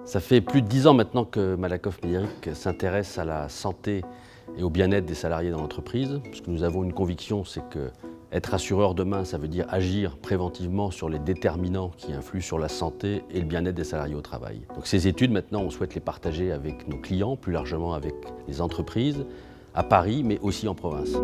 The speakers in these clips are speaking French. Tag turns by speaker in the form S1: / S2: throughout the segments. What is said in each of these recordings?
S1: Ça fait plus de 10 ans maintenant que Malakoff Médéric s'intéresse à la santé et au bien-être des salariés dans l'entreprise. Ce que nous avons une conviction, c'est que être assureur demain, ça veut dire agir préventivement sur les déterminants qui influent sur la santé et le bien-être des salariés au travail. Donc ces études, maintenant, on souhaite les partager avec nos clients, plus largement avec les entreprises, à Paris, mais aussi en province.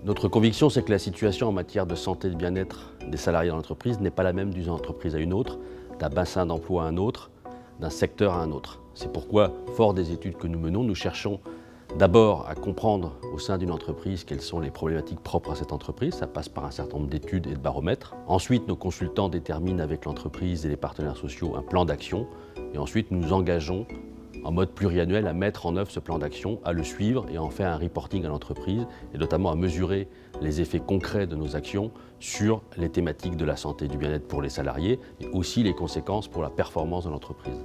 S1: Notre conviction, c'est que la situation en matière de santé et de bien-être des salariés dans l'entreprise n'est pas la même d'une entreprise à une autre, d'un bassin d'emploi à un autre, d'un secteur à un autre. C'est pourquoi, fort des études que nous menons, nous cherchons d'abord à comprendre au sein d'une entreprise quelles sont les problématiques propres à cette entreprise. Ça passe par un certain nombre d'études et de baromètres. Ensuite, nos consultants déterminent avec l'entreprise et les partenaires sociaux un plan d'action. Et ensuite, nous nous engageons en mode pluriannuel à mettre en œuvre ce plan d'action, à le suivre et à en faire un reporting à l'entreprise, et notamment à mesurer les effets concrets de nos actions sur les thématiques de la santé et du bien-être pour les salariés, et aussi les conséquences pour la performance de l'entreprise.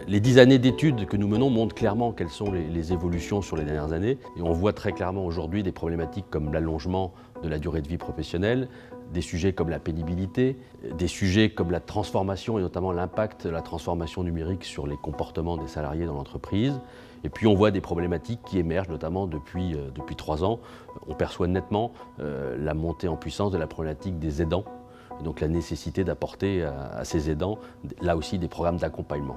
S1: Les 10 années d'études que nous menons montrent clairement quelles sont les évolutions sur les dernières années. Et on voit très clairement aujourd'hui des problématiques comme l'allongement de la durée de vie professionnelle, des sujets comme la pénibilité, des sujets comme la transformation et notamment l'impact de la transformation numérique sur les comportements des salariés dans l'entreprise. Et puis on voit des problématiques qui émergent notamment depuis 3 ans. On perçoit nettement la montée en puissance de la problématique des aidants, et donc la nécessité d'apporter à ces aidants là aussi des programmes d'accompagnement.